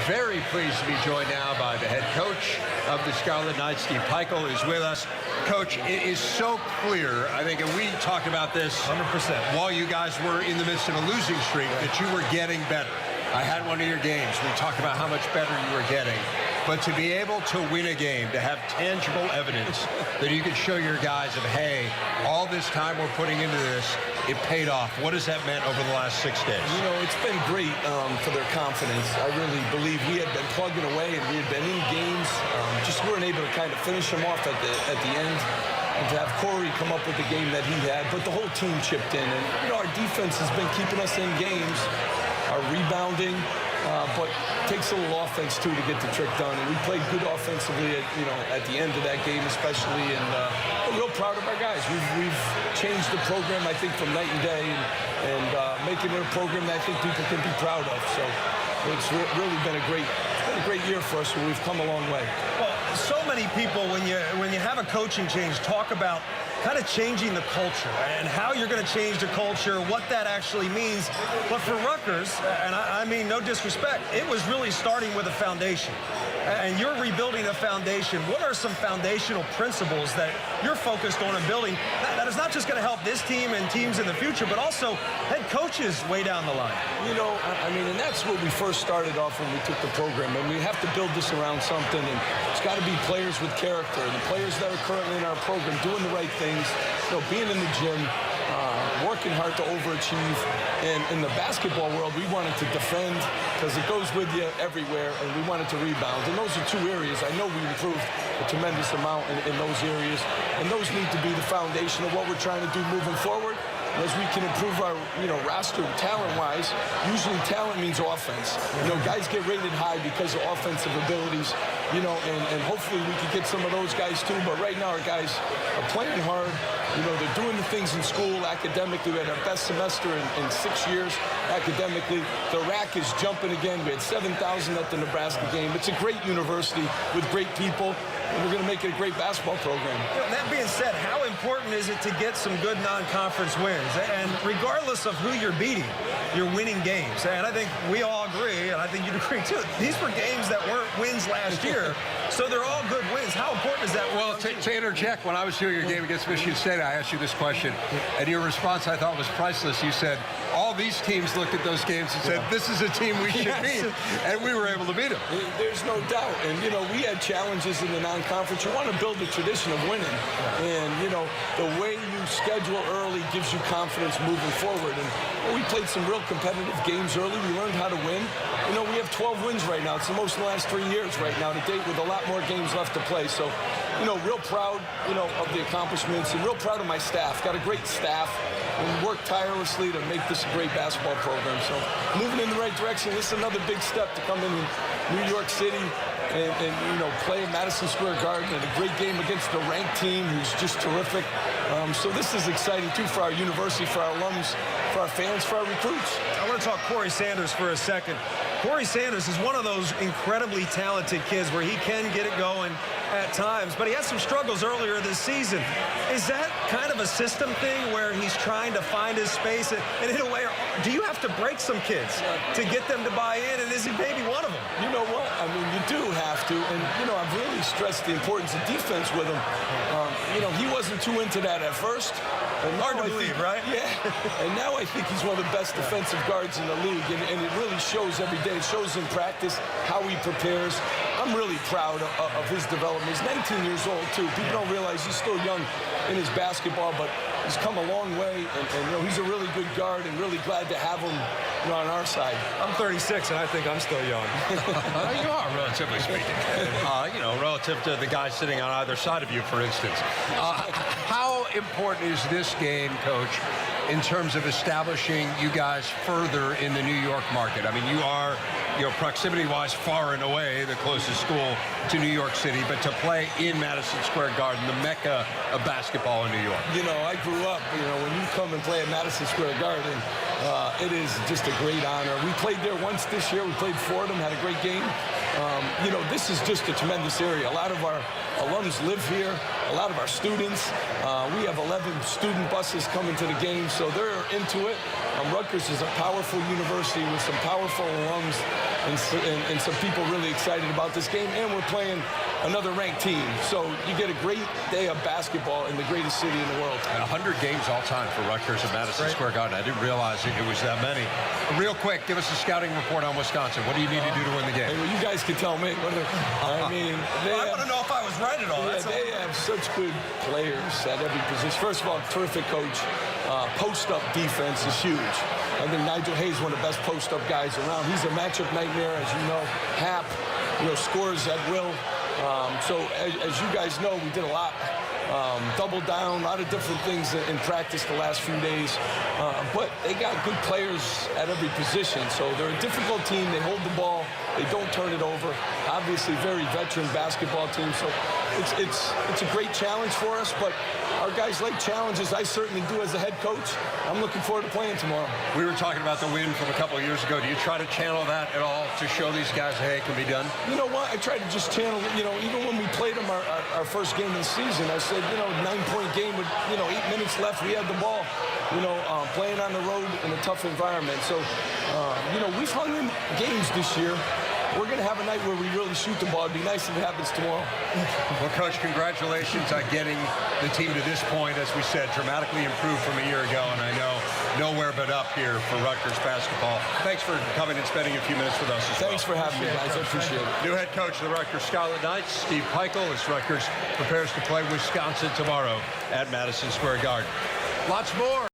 very pleased to be joined now by the head coach of the Scarlet Knights, Steve Pikiell, is with us. Coach, it is so clear, I think, and we talked about this 100% while you guys were in the midst of a losing streak, that you were getting better. I had one of your games. We talked about how much better you were getting. But to be able to win a game, to have tangible evidence that you could show your guys of, hey, all this time we're putting into this, it paid off. What has that meant over the last 6 days? You know, it's been great for their confidence. I really believe we had been plugging away and we had been in games. Just weren't able to kind of finish them off at the end. And to have Corey come up with the game that he had, but the whole team chipped in. And, you know, our defense has been keeping us in games, our rebounding, but it takes a little offense, too, to get the trick done. And we played good offensively, at the end of that game especially. And we're real proud of our guys. We've changed the program, I think, from night and day and making it a program that I think people can be proud of. So it's really been a great year for us, and we've come a long way. Well, so many people, when you have a coaching change, talk about kind of changing the culture and how you're going to change the culture, what that actually means. But for Rutgers, and I mean no disrespect, it was really starting with a foundation. And you're rebuilding a foundation. What are some foundational principles that you're focused on and building that is not just going to help this team and teams in the future, but also head coaches way down the line? You know, I mean, and that's where we first started off when we took the program. And we have to build this around something, and it's got to be players with character. And the players that are currently in our program doing the right things, being in the gym, working hard to overachieve. And in the basketball world, we wanted to defend because it goes with you everywhere, and we wanted to rebound. And those are two areas I know we improved a tremendous amount in those areas. And those need to be the foundation of what we're trying to do moving forward. As we can improve our, roster talent-wise, usually talent means offense. Guys get rated high because of offensive abilities, and hopefully we can get some of those guys too. But right now our guys are playing hard. They're doing the things in school academically. We had our best semester in 6 years academically. The rack is jumping again. We had 7,000 at the Nebraska game. It's a great university with great people, and we're going to make it a great basketball program. That being said, how important is it to get some good non-conference wins? And regardless of who you're beating, you're winning games. And I think we all agree, and I think you'd agree too, these were games that weren't wins last year, so they're all good wins. How important is that? Well, to interject, when I was doing your game against Michigan State, I asked you this question, and your response I thought was priceless. You said, all these teams looked at those games and said, this is a team we should beat, and we were able to beat them. There's no doubt. And, we had challenges in the non-conference. You want to build a tradition of winning. And, the way you schedule early gives you confidence moving forward. And we played some real competitive games early. We learned how to win. We have 12 wins right now. It's the most in the last 3 years right now to date, with a lot more games left to play. So, real proud, of the accomplishments, and real proud of my staff. Got a great staff, and worked tirelessly to make this a great basketball program. So, moving in the right direction. This is another big step to come in New York City and play in Madison Square Garden, and a great game against the ranked team who's just terrific. So this is exciting, too, for our university, for our alums, for our fans, for our recruits. I want to talk Corey Sanders for a second. Corey Sanders is one of those incredibly talented kids where he can get it going at times, but he had some struggles earlier this season. Is that kind of a system thing where he's trying to find his space? And in a way, do you have to break some kids to get them to buy in? And is he maybe one of them? You know what? I mean, you do have to. And, I've really stressed the importance of defense with him. He wasn't too into that at first. Hard to believe, right? Yeah. And now I think he's one of the best defensive guards in the league. And it really shows every day. It shows in practice how he prepares. I'm really proud of his development. He's 19 years old, too. People don't realize he's still young in his basketball, but he's come a long way. And he's a really good guard, and really glad to have him on our side. I'm 36, and I think I'm still young. You are, relatively speaking. Relative to the guy sitting on either side of you, for instance. How important is this game, Coach, in terms of establishing you guys further in the New York market? I mean, you are, proximity-wise, far and away the closest school to New York City, but to play in Madison Square Garden, the mecca of basketball in New York. I grew up, when you come and play at Madison Square Garden, it is just a great honor. We played there once this year. We played Fordham, had a great game. This is just a tremendous area. A lot of our alums live here, a lot of our students. We have 11 student buses coming to the game, so they're into it. Rutgers is a powerful university with some powerful alums and some people really excited about this game. And we're playing another ranked team. So you get a great day of basketball in the greatest city in the world. And 100 games all time for Rutgers at Madison Square Garden. I didn't realize it was that many. Real quick, give us a scouting report on Wisconsin. What do you need to do to win the game? Hey, well, you guys can tell me. I mean, I want to know if I was right at all. Yeah, they have such good players at every position. First of all, terrific coach. Post-up defense is huge. I think Nigel Hayes is one of the best post-up guys around. He's a matchup nightmare, as you know. Hap, scores at will. So as you guys know, we did a lot. Double down, a lot of different things in practice the last few days. But they got good players at every position. So they're a difficult team. They hold the ball. They don't turn it over. Obviously, very veteran basketball team. So it's a great challenge for us. But our guys like challenges. I certainly do as a head coach. I'm looking forward to playing tomorrow. We were talking about the win from a couple of years ago. Do you try to channel that at all to show these guys, hey, it can be done? You know what? I try to just channel, even when we played them our first game of the season, I said, 9-point game with, 8 minutes left. We had the ball, playing on the road in a tough environment. So, we've hung in games this year. We're going to have a night where we really shoot the ball. It'd be nice if it happens tomorrow. Well, Coach, congratulations on getting the team to this point, as we said, dramatically improved from a year ago, and I know nowhere but up here for Rutgers basketball. Thanks for coming and spending a few minutes with us as well. Thanks for having me, guys. I appreciate it. New head coach of the Rutgers Scarlet Knights, Steve Pikiell, as Rutgers prepares to play Wisconsin tomorrow at Madison Square Garden. Lots more.